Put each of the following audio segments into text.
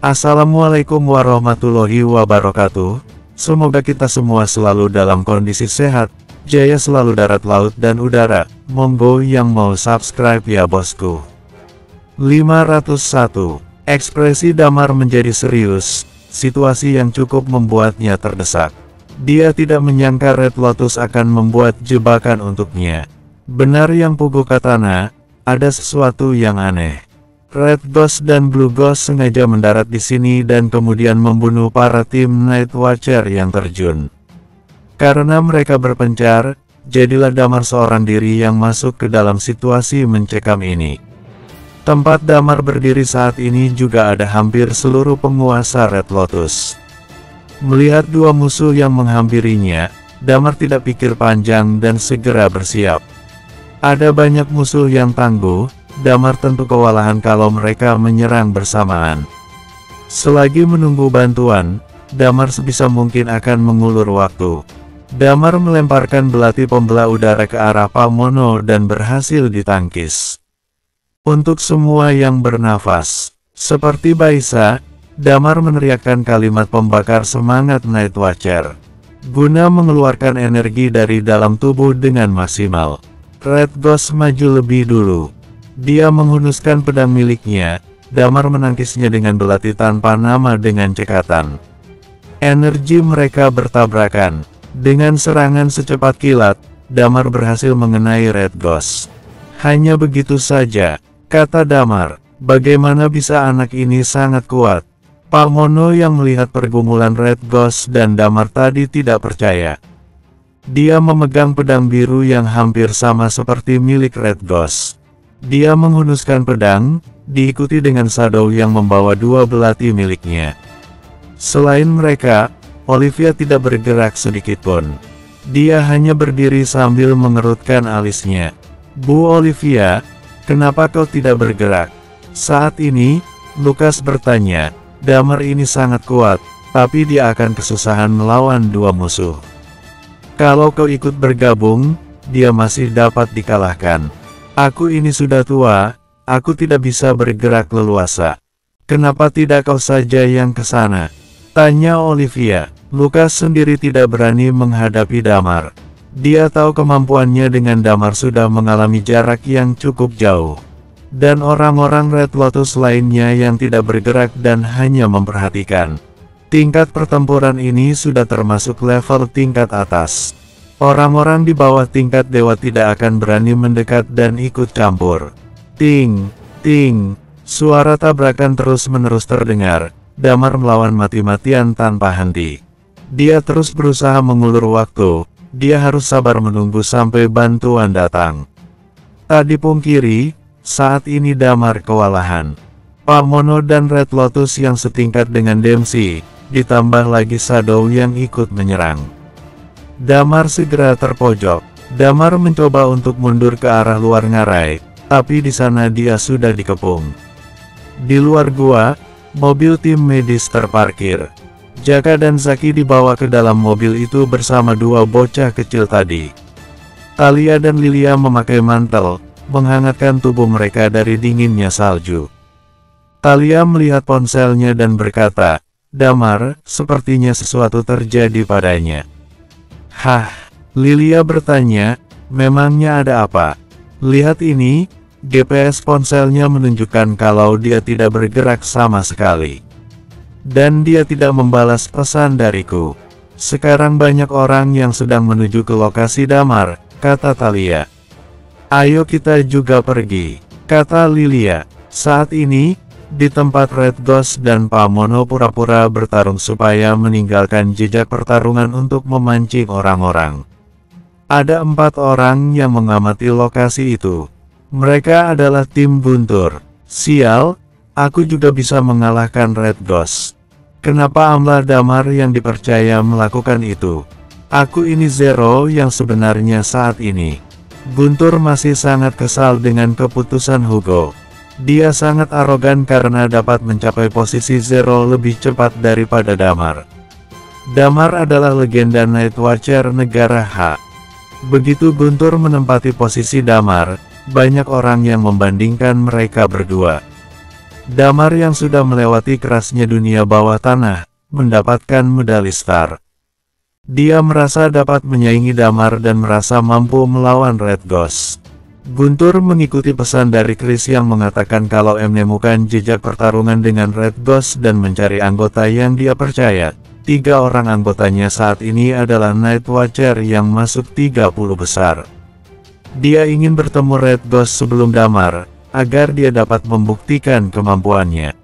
Assalamualaikum warahmatullahi wabarakatuh. Semoga kita semua selalu dalam kondisi sehat, jaya selalu darat, laut, dan udara. Monggo yang mau subscribe ya bosku. 501. Ekspresi Damar menjadi serius, situasi yang cukup membuatnya terdesak. Dia tidak menyangka Red Lotus akan membuat jebakan untuknya. Benar yang Pugu Katana, ada sesuatu yang aneh. Red Ghost dan Blue Ghost sengaja mendarat di sini dan kemudian membunuh para tim Night Watcher yang terjun. Karena mereka berpencar, jadilah Damar seorang diri yang masuk ke dalam situasi mencekam ini. Tempat Damar berdiri saat ini juga ada hampir seluruh penguasa Red Lotus. Melihat dua musuh yang menghampirinya, Damar tidak pikir panjang dan segera bersiap. Ada banyak musuh yang tangguh. Damar tentu kewalahan kalau mereka menyerang bersamaan. Selagi menunggu bantuan, Damar sebisa mungkin akan mengulur waktu. Damar melemparkan belati pembelah udara ke arah Pamono dan berhasil ditangkis. Untuk semua yang bernafas, seperti Baisa, Damar meneriakkan kalimat pembakar semangat Night Watcher, guna mengeluarkan energi dari dalam tubuh dengan maksimal. Red Ghost maju lebih dulu. Dia menghunuskan pedang miliknya. Damar menangkisnya dengan belati tanpa nama dengan cekatan. Energi mereka bertabrakan. Dengan serangan secepat kilat, Damar berhasil mengenai Red Ghost. Hanya begitu saja, kata Damar. Bagaimana bisa anak ini sangat kuat? Pamono yang melihat pergumulan Red Ghost dan Damar tadi tidak percaya. Dia memegang pedang biru yang hampir sama seperti milik Red Ghost. Dia menghunuskan pedang, diikuti dengan Shadow yang membawa dua belati miliknya. Selain mereka, Olivia tidak bergerak sedikitpun. Dia hanya berdiri sambil mengerutkan alisnya. Bu Olivia, kenapa kau tidak bergerak? Saat ini, Lukas bertanya, Damar ini sangat kuat, tapi dia akan kesusahan melawan dua musuh. Kalau kau ikut bergabung, dia masih dapat dikalahkan. Aku ini sudah tua, aku tidak bisa bergerak leluasa. Kenapa tidak kau saja yang ke sana? Tanya Olivia. Lukas sendiri tidak berani menghadapi Damar. Dia tahu kemampuannya dengan Damar sudah mengalami jarak yang cukup jauh. Dan orang-orang Red Lotus lainnya yang tidak bergerak dan hanya memperhatikan. Tingkat pertempuran ini sudah termasuk level tingkat atas. Orang-orang di bawah tingkat dewa tidak akan berani mendekat dan ikut campur. Ting, ting, suara tabrakan terus-menerus terdengar. Damar melawan mati-matian tanpa henti. Dia terus berusaha mengulur waktu. Dia harus sabar menunggu sampai bantuan datang. Tak dipungkiri, saat ini Damar kewalahan. Pamono dan Red Lotus yang setingkat dengan Dempsey, ditambah lagi Shadow yang ikut menyerang. Damar segera terpojok. Damar mencoba untuk mundur ke arah luar ngarai, tapi di sana dia sudah dikepung. Di luar gua, mobil tim medis terparkir. Jaka dan Zaki dibawa ke dalam mobil itu bersama dua bocah kecil tadi. Talia dan Lilia memakai mantel, menghangatkan tubuh mereka dari dinginnya salju. Talia melihat ponselnya dan berkata, Damar, sepertinya sesuatu terjadi padanya. Hah? Lilia bertanya, memangnya ada apa? Lihat ini, GPS ponselnya menunjukkan kalau dia tidak bergerak sama sekali. Dan dia tidak membalas pesan dariku. Sekarang banyak orang yang sedang menuju ke lokasi Damar, kata Talia. Ayo kita juga pergi, kata Lilia. Saat ini, di tempat Red Ghost dan Pamono pura-pura bertarung supaya meninggalkan jejak pertarungan untuk memancing orang-orang. Ada 4 orang yang mengamati lokasi itu. Mereka adalah tim Guntur. Sial, aku juga bisa mengalahkan Red Ghost. Kenapa Amla Damar yang dipercaya melakukan itu? Aku ini Zero yang sebenarnya saat ini. Guntur masih sangat kesal dengan keputusan Hugo. Dia sangat arogan karena dapat mencapai posisi Zero lebih cepat daripada Damar. Damar adalah legenda Night Watcher negara H. Begitu Guntur menempati posisi Damar, banyak orang yang membandingkan mereka berdua. Damar yang sudah melewati kerasnya dunia bawah tanah, mendapatkan medali star. Dia merasa dapat menyaingi Damar dan merasa mampu melawan Red Ghost. Guntur mengikuti pesan dari Chris yang mengatakan kalau menemukan jejak pertarungan dengan Red Ghost dan mencari anggota yang dia percaya. 3 orang anggotanya saat ini adalah Night Watcher yang masuk 30 besar. Dia ingin bertemu Red Ghost sebelum Damar, agar dia dapat membuktikan kemampuannya.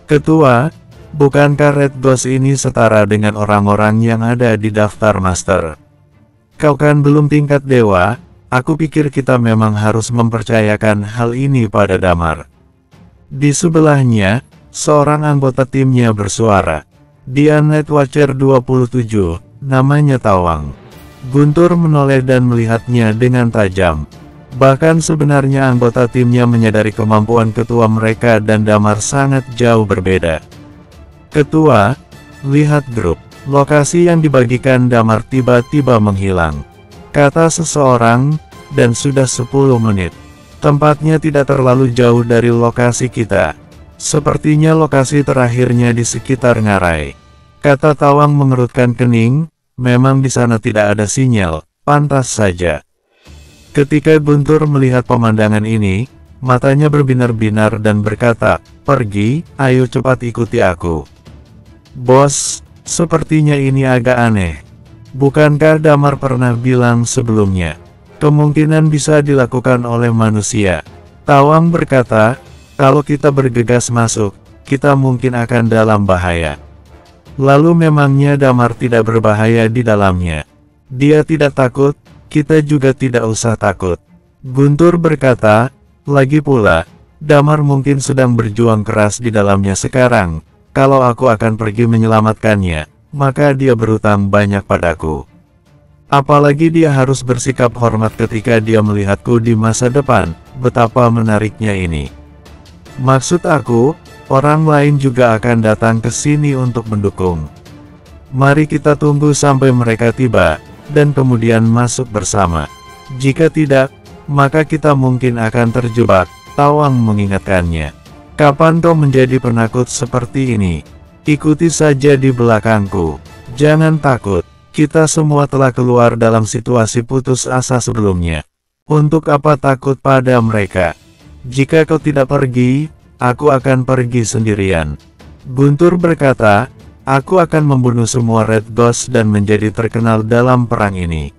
Ketua, bukankah Red Ghost ini setara dengan orang-orang yang ada di daftar master? Kau kan belum tingkat dewa, aku pikir kita memang harus mempercayakan hal ini pada Damar. Di sebelahnya, seorang anggota timnya bersuara. Dia Night Watcher 27, namanya Tawang. Guntur menoleh dan melihatnya dengan tajam. Bahkan sebenarnya anggota timnya menyadari kemampuan ketua mereka dan Damar sangat jauh berbeda. Ketua, lihat grup. Lokasi yang dibagikan Damar tiba-tiba menghilang. Kata seseorang, dan sudah 10 menit. Tempatnya tidak terlalu jauh dari lokasi kita. Sepertinya lokasi terakhirnya di sekitar Ngarai. Kata Tawang mengerutkan kening, memang di sana tidak ada sinyal, pantas saja. Ketika Guntur melihat pemandangan ini, matanya berbinar-binar dan berkata, pergi, ayo cepat ikuti aku. Bos, sepertinya ini agak aneh. Bukankah Damar pernah bilang sebelumnya, kemungkinan bisa dilakukan oleh manusia? Tawang berkata, kalau kita bergegas masuk, kita mungkin akan dalam bahaya. Lalu memangnya Damar tidak berbahaya di dalamnya? Dia tidak takut, kita juga tidak usah takut. Guntur berkata, lagi pula, Damar mungkin sedang berjuang keras di dalamnya sekarang. Kalau aku akan pergi menyelamatkannya, maka dia berutang banyak padaku. Apalagi dia harus bersikap hormat ketika dia melihatku di masa depan, betapa menariknya ini. Maksud aku, orang lain juga akan datang ke sini untuk mendukung. Mari kita tunggu sampai mereka tiba, dan kemudian masuk bersama. Jika tidak, maka kita mungkin akan terjebak, Tawang mengingatkannya. Kapan kau menjadi penakut seperti ini? Ikuti saja di belakangku. Jangan takut, kita semua telah keluar dalam situasi putus asa sebelumnya. Untuk apa takut pada mereka? Jika kau tidak pergi, aku akan pergi sendirian. Guntur berkata, aku akan membunuh semua Red Ghost dan menjadi terkenal dalam perang ini.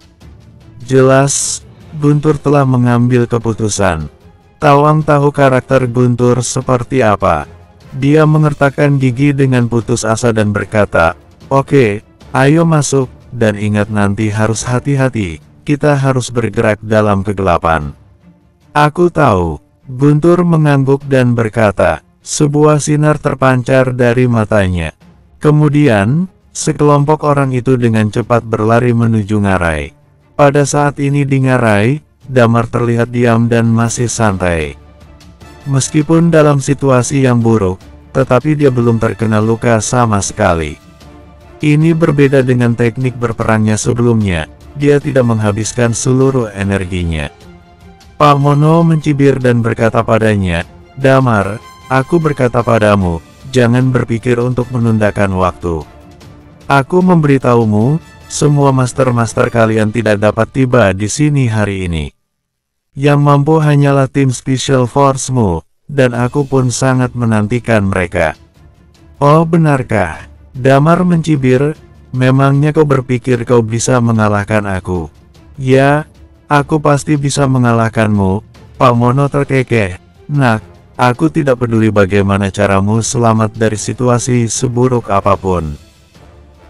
Jelas, Guntur telah mengambil keputusan. Tawang tahu karakter Guntur seperti apa. Dia mengertakkan gigi dengan putus asa dan berkata, oke, ayo masuk, dan ingat nanti harus hati-hati, kita harus bergerak dalam kegelapan. Aku tahu. Guntur mengangguk dan berkata, sebuah sinar terpancar dari matanya. Kemudian, sekelompok orang itu dengan cepat berlari menuju Ngarai. Pada saat ini di Ngarai, Damar terlihat diam dan masih santai. Meskipun dalam situasi yang buruk, tetapi dia belum terkena luka sama sekali. Ini berbeda dengan teknik berperangnya sebelumnya, dia tidak menghabiskan seluruh energinya. Pak Mono mencibir dan berkata padanya, Damar, aku berkata padamu, jangan berpikir untuk menundakan waktu. Aku memberitahumu, semua master-master kalian tidak dapat tiba di sini hari ini. Yang mampu hanyalah tim Special Force-mu, dan aku pun sangat menantikan mereka. Oh benarkah? Damar mencibir, memangnya kau berpikir kau bisa mengalahkan aku? Ya, aku pasti bisa mengalahkanmu, Pak Mono terkekeh. Nak, aku tidak peduli bagaimana caramu selamat dari situasi seburuk apapun.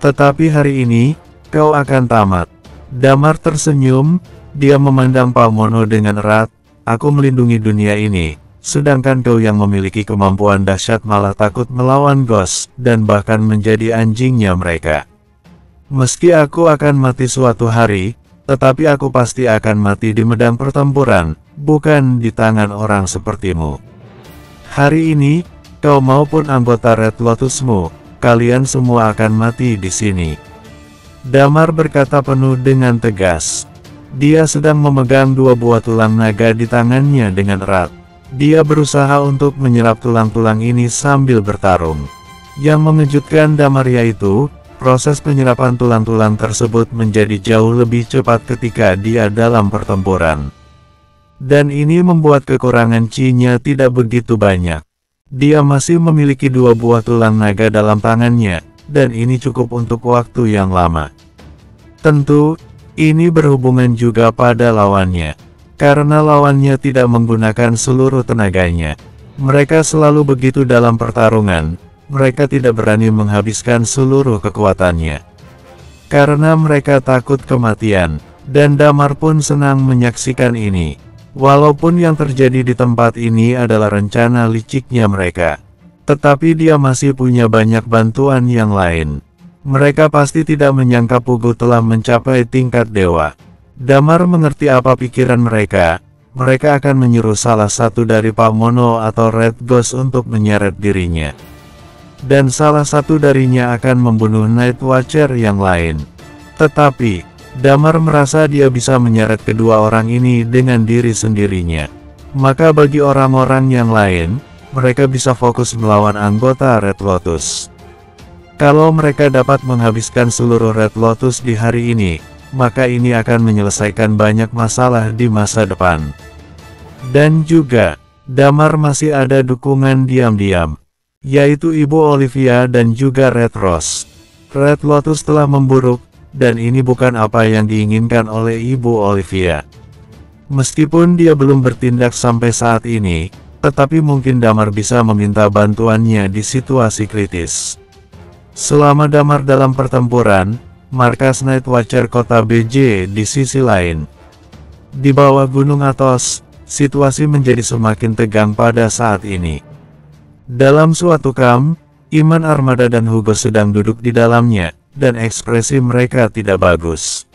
Tetapi hari ini, kau akan tamat. Damar tersenyum, dia memandang Pak Mono dengan erat, aku melindungi dunia ini, sedangkan kau yang memiliki kemampuan dahsyat malah takut melawan Ghost, dan bahkan menjadi anjingnya mereka. Meski aku akan mati suatu hari, tetapi aku pasti akan mati di medan pertempuran, bukan di tangan orang sepertimu. Hari ini, kau maupun anggota Red Lotus-mu, kalian semua akan mati di sini. Damar berkata penuh dengan tegas. Dia sedang memegang 2 buah tulang naga di tangannya dengan erat. Dia berusaha untuk menyerap tulang-tulang ini sambil bertarung. Yang mengejutkan Damar yaitu, proses penyerapan tulang-tulang tersebut menjadi jauh lebih cepat ketika dia dalam pertempuran. Dan ini membuat kekurangan Chi-nya tidak begitu banyak. Dia masih memiliki 2 buah tulang naga dalam tangannya, dan ini cukup untuk waktu yang lama. Tentu, ini berhubungan juga pada lawannya. Karena lawannya tidak menggunakan seluruh tenaganya. Mereka selalu begitu dalam pertarungan, mereka tidak berani menghabiskan seluruh kekuatannya. Karena mereka takut kematian, dan Damar pun senang menyaksikan ini. Walaupun yang terjadi di tempat ini adalah rencana liciknya mereka. Tetapi dia masih punya banyak bantuan yang lain. Mereka pasti tidak menyangka Pugu telah mencapai tingkat dewa. Damar mengerti apa pikiran mereka. Mereka akan menyuruh salah satu dari Pak Mono atau Red Ghost untuk menyeret dirinya. Dan salah satu darinya akan membunuh Night Watcher yang lain. Tetapi, Damar merasa dia bisa menyeret kedua orang ini dengan diri sendirinya. Maka bagi orang-orang yang lain, mereka bisa fokus melawan anggota Red Lotus. Kalau mereka dapat menghabiskan seluruh Red Lotus di hari ini, maka ini akan menyelesaikan banyak masalah di masa depan. Dan juga, Damar masih ada dukungan diam-diam, yaitu Ibu Olivia dan juga Red Rose. Red Lotus telah memburuk, dan ini bukan apa yang diinginkan oleh Ibu Olivia. Meskipun dia belum bertindak sampai saat ini, tetapi mungkin Damar bisa meminta bantuannya di situasi kritis. Selama Damar dalam pertempuran, markas Night Watcher kota BJ di sisi lain. Di bawah Gunung Athos, situasi menjadi semakin tegang pada saat ini. Dalam suatu kamp, Iman Armada dan Hugo sedang duduk di dalamnya, dan ekspresi mereka tidak bagus.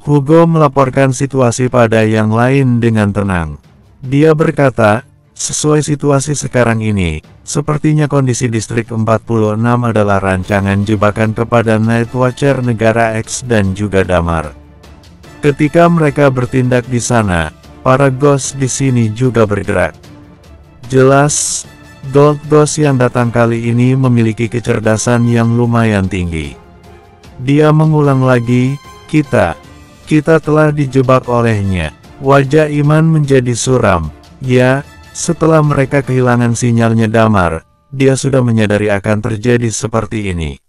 Hugo melaporkan situasi pada yang lain dengan tenang. Dia berkata, sesuai situasi sekarang ini, sepertinya kondisi Distrik 46 adalah rancangan jebakan kepada Night Watcher Negara X dan juga Damar. Ketika mereka bertindak di sana, para Ghost di sini juga bergerak. Jelas, Gold Ghost yang datang kali ini memiliki kecerdasan yang lumayan tinggi. Dia mengulang lagi, kita telah dijebak olehnya. Wajah Iman menjadi suram. Ya, setelah mereka kehilangan sinyalnya Damar, dia sudah menyadari akan terjadi seperti ini.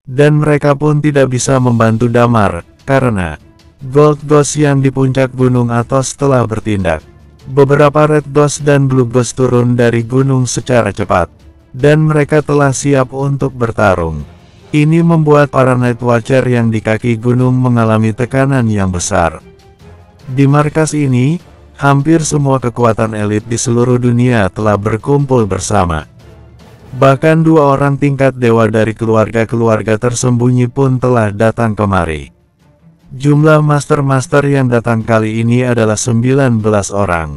Dan mereka pun tidak bisa membantu Damar, karena Gold Ghost yang di puncak Gunung Athos telah bertindak. Beberapa Red Ghost dan Blue Ghost turun dari gunung secara cepat, dan mereka telah siap untuk bertarung. Ini membuat para Night Watcher yang di kaki gunung mengalami tekanan yang besar. Di markas ini, hampir semua kekuatan elit di seluruh dunia telah berkumpul bersama. Bahkan 2 orang tingkat dewa dari keluarga-keluarga tersembunyi pun telah datang kemari. Jumlah master-master yang datang kali ini adalah 19 orang.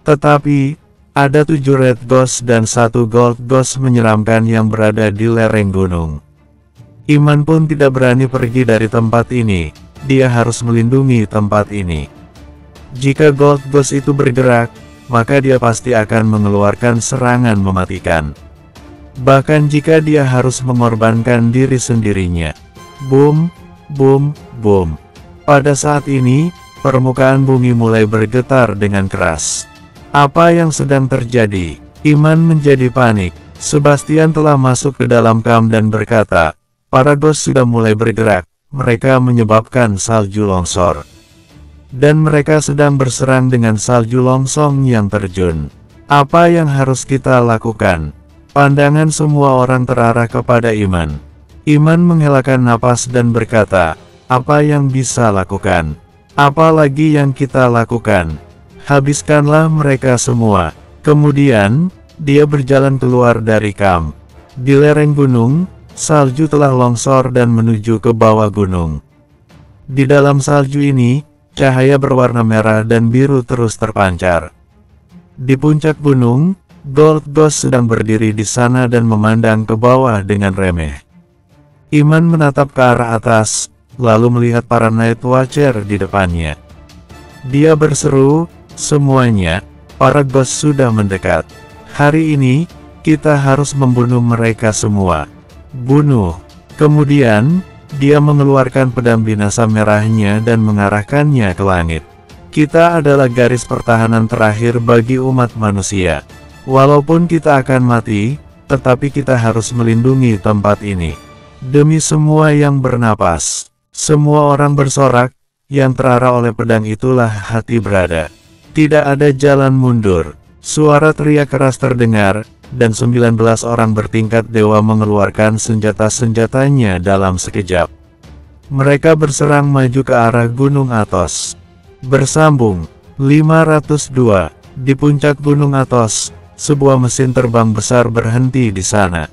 Tetapi, ada 7 Red Ghost dan 1 Gold Ghost menyeramkan yang berada di lereng gunung. Iman pun tidak berani pergi dari tempat ini, dia harus melindungi tempat ini. Jika Gold Ghost itu bergerak, maka dia pasti akan mengeluarkan serangan mematikan. Bahkan jika dia harus mengorbankan diri sendirinya. Boom, boom, boom. Pada saat ini, permukaan bumi mulai bergetar dengan keras. Apa yang sedang terjadi? Iman menjadi panik. Sebastian telah masuk ke dalam kamp dan berkata, para Ghost sudah mulai bergerak, mereka menyebabkan salju longsor. Dan mereka sedang berserang dengan salju longsong yang terjun. Apa yang harus kita lakukan? Pandangan semua orang terarah kepada Iman. Iman menghelakan napas dan berkata, apa yang bisa lakukan? Apa lagi yang kita lakukan? Habiskanlah mereka semua. Kemudian, dia berjalan keluar dari kamp. Di lereng gunung, salju telah longsor dan menuju ke bawah gunung. Di dalam salju ini, cahaya berwarna merah dan biru terus terpancar. Di puncak gunung, Gold Ghost sedang berdiri di sana dan memandang ke bawah dengan remeh. Iman menatap ke arah atas, lalu melihat para Night Watcher di depannya. Dia berseru, semuanya, para ghost sudah mendekat. Hari ini, kita harus membunuh mereka semua. Bunuh. Kemudian, dia mengeluarkan pedang binasa merahnya dan mengarahkannya ke langit. Kita adalah garis pertahanan terakhir bagi umat manusia. Walaupun kita akan mati, tetapi kita harus melindungi tempat ini. Demi semua yang bernapas. Semua orang bersorak, yang terarah oleh pedang itulah hati berada. Tidak ada jalan mundur. Suara teriak keras terdengar, dan 19 orang bertingkat dewa mengeluarkan senjata-senjatanya dalam sekejap. Mereka berserang maju ke arah Gunung Athos. Bersambung, 502, di puncak Gunung Athos, sebuah mesin terbang besar berhenti di sana.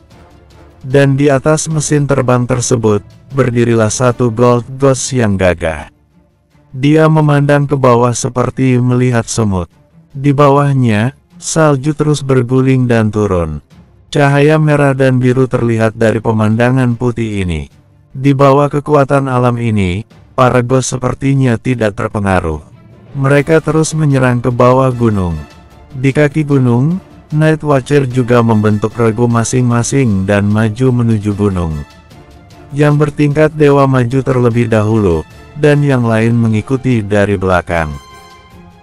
Dan di atas mesin terbang tersebut, berdirilah satu Gold Ghost yang gagah. Dia memandang ke bawah seperti melihat semut. Di bawahnya, salju terus berguling dan turun. Cahaya merah dan biru terlihat dari pemandangan putih ini. Di bawah kekuatan alam ini, para ghost sepertinya tidak terpengaruh. Mereka terus menyerang ke bawah gunung. Di kaki gunung, Night Watcher juga membentuk regu masing-masing dan maju menuju gunung. Yang bertingkat dewa maju terlebih dahulu, dan yang lain mengikuti dari belakang.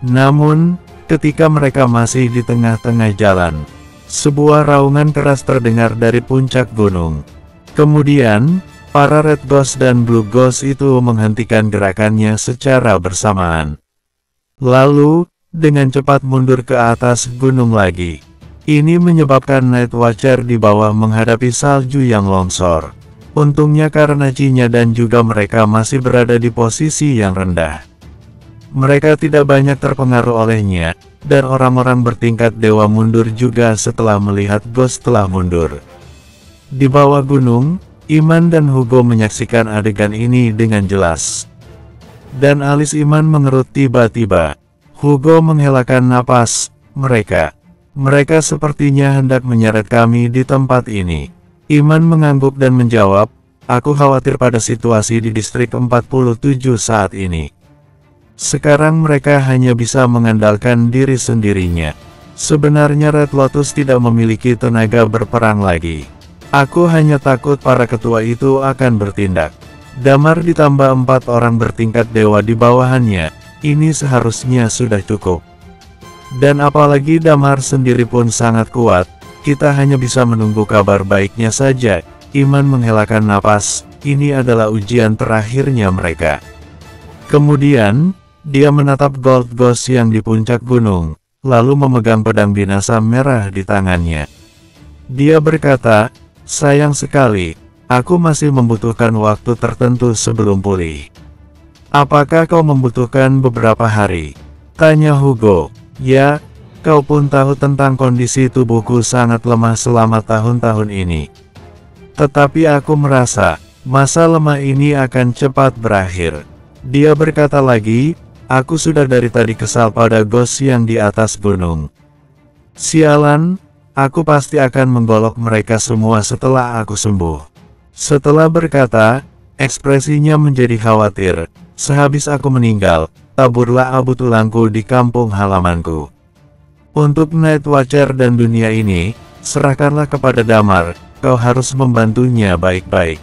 Namun, ketika mereka masih di tengah-tengah jalan, sebuah raungan keras terdengar dari puncak gunung. Kemudian, para Red Ghost dan Blue Ghost itu menghentikan gerakannya secara bersamaan. Lalu, dengan cepat mundur ke atas gunung lagi. Ini menyebabkan Night Watcher di bawah menghadapi salju yang longsor. Untungnya karena Cinya dan juga mereka masih berada di posisi yang rendah. Mereka tidak banyak terpengaruh olehnya, dan orang-orang bertingkat dewa mundur juga setelah melihat Ghost telah mundur. Di bawah gunung, Iman dan Hugo menyaksikan adegan ini dengan jelas. Dan alis Iman mengerut tiba-tiba. Hugo menghelakan napas, mereka sepertinya hendak menyeret kami di tempat ini. Iman mengangguk dan menjawab, aku khawatir pada situasi di distrik 47 saat ini. Sekarang mereka hanya bisa mengandalkan diri sendirinya. Sebenarnya Red Lotus tidak memiliki tenaga berperang lagi. Aku hanya takut para ketua itu akan bertindak. Damar ditambah 4 orang bertingkat dewa di bawahannya, ini seharusnya sudah cukup. Dan apalagi Damar sendiri pun sangat kuat. Kita hanya bisa menunggu kabar baiknya saja. Iman menghelakan napas, ini adalah ujian terakhirnya mereka. Kemudian, dia menatap Gold Ghost yang di puncak gunung, lalu memegang pedang binasa merah di tangannya. Dia berkata, sayang sekali, aku masih membutuhkan waktu tertentu sebelum pulih. Apakah kau membutuhkan beberapa hari? Tanya Hugo. Ya. Kau pun tahu tentang kondisi tubuhku sangat lemah selama tahun-tahun ini. Tetapi aku merasa, masa lemah ini akan cepat berakhir. Dia berkata lagi, aku sudah dari tadi kesal pada Ghost yang di atas gunung. Sialan, aku pasti akan menggolok mereka semua setelah aku sembuh. Setelah berkata, ekspresinya menjadi khawatir. Sehabis aku meninggal, taburlah abu tulangku di kampung halamanku. Untuk Night Watcher dan dunia ini, serahkanlah kepada Damar, kau harus membantunya baik-baik.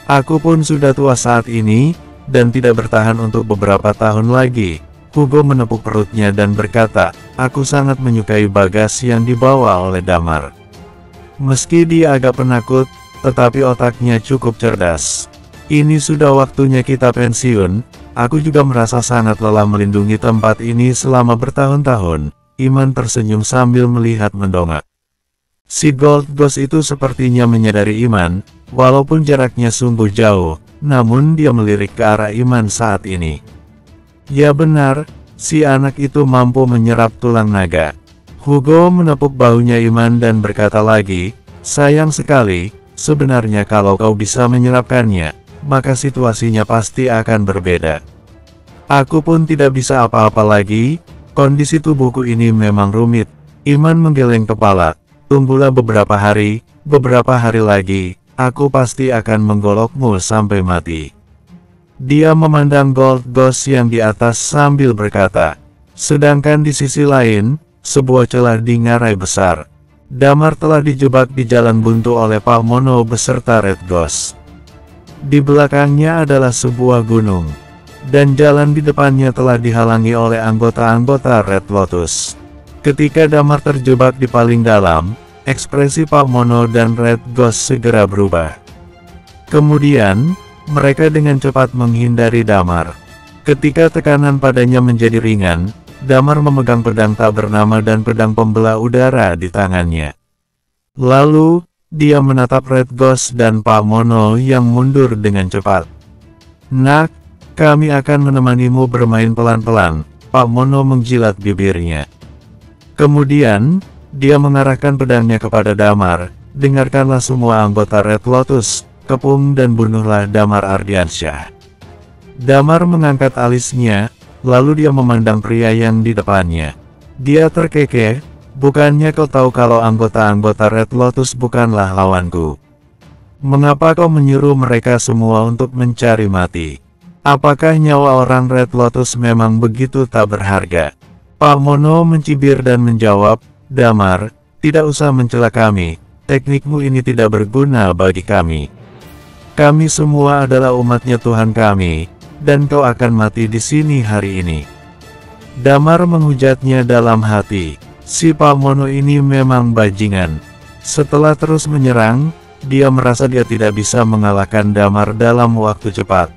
Aku pun sudah tua saat ini, dan tidak bertahan untuk beberapa tahun lagi. Hugo menepuk perutnya dan berkata, aku sangat menyukai bagas yang dibawa oleh Damar. Meski dia agak penakut, tetapi otaknya cukup cerdas. Ini sudah waktunya kita pensiun, aku juga merasa sangat lelah melindungi tempat ini selama bertahun-tahun. Iman tersenyum sambil melihat mendongak. Si Gold Ghost itu sepertinya menyadari Iman, walaupun jaraknya sungguh jauh, namun dia melirik ke arah Iman saat ini. Ya benar, si anak itu mampu menyerap tulang naga. Hugo menepuk bahunya Iman dan berkata lagi, sayang sekali, sebenarnya kalau kau bisa menyerapkannya, maka situasinya pasti akan berbeda. Aku pun tidak bisa apa-apa lagi. Kondisi tubuhku ini memang rumit. Iman menggeleng kepala. Tunggulah beberapa hari lagi, aku pasti akan menggolokmu sampai mati. Dia memandang Gold Ghost yang di atas sambil berkata. Sedangkan di sisi lain, sebuah celah di ngarai besar. Damar telah dijebak di jalan buntu oleh Pak Mono beserta Red Ghost. Di belakangnya adalah sebuah gunung, dan jalan di depannya telah dihalangi oleh anggota-anggota Red Lotus. Ketika Damar terjebak di paling dalam, ekspresi Pak Mono dan Red Ghost segera berubah. Kemudian, mereka dengan cepat menghindari Damar. Ketika tekanan padanya menjadi ringan, Damar memegang pedang tak bernama dan pedang pembelah udara di tangannya. Lalu, dia menatap Red Ghost dan Pak Mono yang mundur dengan cepat. "Nak, kami akan menemanimu bermain pelan-pelan," Pak Mono menjilat bibirnya. Kemudian, dia mengarahkan pedangnya kepada Damar. "Dengarkanlah semua anggota Red Lotus, kepung dan bunuhlah Damar Ardiansyah." Damar mengangkat alisnya, lalu dia memandang pria yang di depannya. Dia terkekeh, "Bukannya kau tahu kalau anggota-anggota Red Lotus bukanlah lawanku? Mengapa kau menyuruh mereka semua untuk mencari mati? Apakah nyawa orang Red Lotus memang begitu tak berharga?" Pak Mono mencibir dan menjawab, "Damar, tidak usah mencela kami, teknikmu ini tidak berguna bagi kami. Kami semua adalah umatnya Tuhan kami, dan kau akan mati di sini hari ini." Damar menghujatnya dalam hati. Si Pak Mono ini memang bajingan. Setelah terus menyerang, dia merasa dia tidak bisa mengalahkan Damar dalam waktu cepat.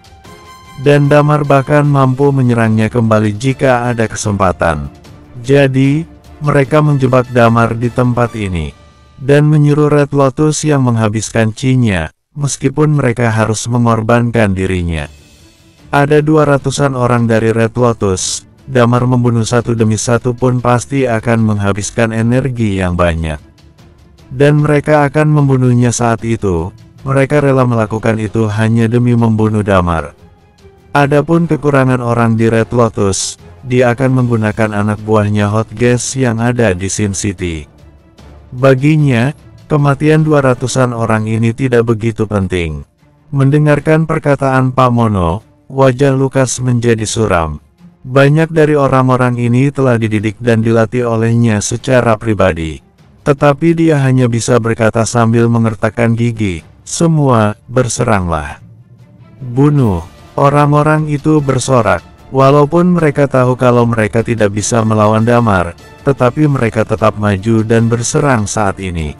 Dan Damar bahkan mampu menyerangnya kembali jika ada kesempatan. Jadi, mereka menjebak Damar di tempat ini, dan menyuruh Red Lotus yang menghabiskan Chi-nya, meskipun mereka harus mengorbankan dirinya. Ada 200-an orang dari Red Lotus. Damar membunuh satu demi satu pun pasti akan menghabiskan energi yang banyak. Dan mereka akan membunuhnya saat itu. Mereka rela melakukan itu hanya demi membunuh Damar. Adapun kekurangan orang di Red Lotus, dia akan menggunakan anak buahnya Hot Gas yang ada di Sin City. Baginya, kematian 200-an orang ini tidak begitu penting. Mendengarkan perkataan Pak Mono, wajah Lukas menjadi suram. Banyak dari orang-orang ini telah dididik dan dilatih olehnya secara pribadi. Tetapi dia hanya bisa berkata sambil mengertakkan gigi, "Semua, berseranglah. Bunuh." Orang-orang itu bersorak. Walaupun mereka tahu kalau mereka tidak bisa melawan Damar, tetapi mereka tetap maju dan berserang saat ini.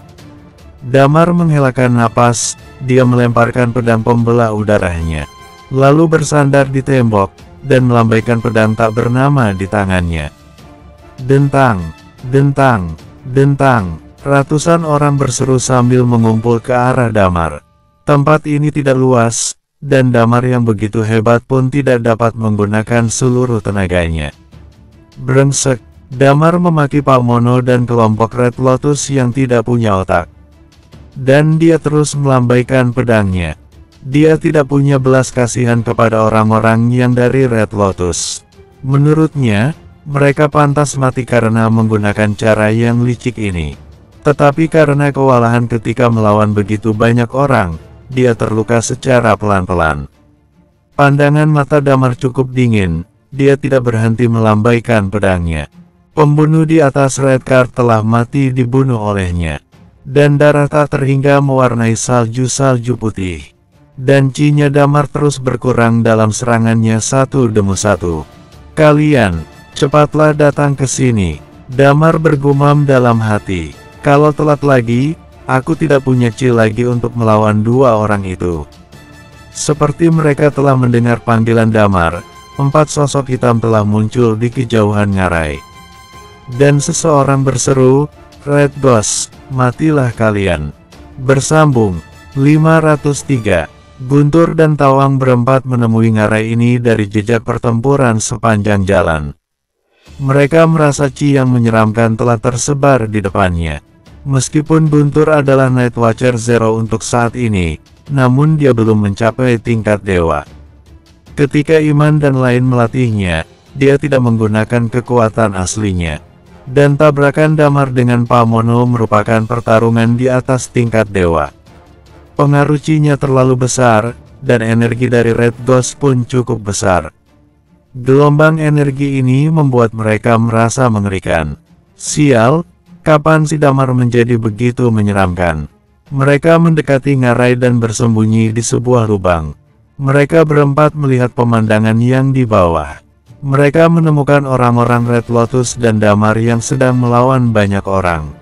Damar menghelakan napas, dia melemparkan pedang pembelah udaranya. Lalu bersandar di tembok, dan melambaikan pedang tak bernama di tangannya. Dentang, dentang, dentang, ratusan orang berseru sambil mengumpul ke arah Damar. Tempat ini tidak luas, dan Damar yang begitu hebat pun tidak dapat menggunakan seluruh tenaganya. Brengsek, Damar memaki Pak Mono dan kelompok Red Lotus yang tidak punya otak. Dan dia terus melambaikan pedangnya. Dia tidak punya belas kasihan kepada orang-orang yang dari Red Lotus. Menurutnya, mereka pantas mati karena menggunakan cara yang licik ini. Tetapi karena kewalahan ketika melawan begitu banyak orang, dia terluka secara pelan-pelan. Pandangan mata Damar cukup dingin, dia tidak berhenti melambaikan pedangnya. Pembunuh di atas Red Card telah mati dibunuh olehnya. Dan darah tak terhingga mewarnai salju-salju putih. Dan Chi-nya Damar terus berkurang dalam serangannya satu demi satu. "Kalian, cepatlah datang ke sini," Damar bergumam dalam hati. "Kalau telat lagi, aku tidak punya Chi lagi untuk melawan dua orang itu." Seperti mereka telah mendengar panggilan Damar, 4 sosok hitam telah muncul di kejauhan ngarai. Dan seseorang berseru, "Red Ghost, matilah kalian." Bersambung, 503. Guntur dan Tawang berempat menemui ngarai ini dari jejak pertempuran sepanjang jalan. Mereka merasa Chi yang menyeramkan telah tersebar di depannya. Meskipun Guntur adalah Night Watcher Zero untuk saat ini, namun dia belum mencapai tingkat dewa. Ketika Iman dan lain melatihnya, dia tidak menggunakan kekuatan aslinya. Dan tabrakan Damar dengan Pak Mono merupakan pertarungan di atas tingkat dewa. Pengaruh Chi-nya terlalu besar, dan energi dari Red Ghost pun cukup besar. Gelombang energi ini membuat mereka merasa mengerikan. Sial, kapan si Damar menjadi begitu menyeramkan? Mereka mendekati ngarai dan bersembunyi di sebuah lubang. Mereka berempat melihat pemandangan yang di bawah. Mereka menemukan orang-orang Red Lotus dan Damar yang sedang melawan banyak orang.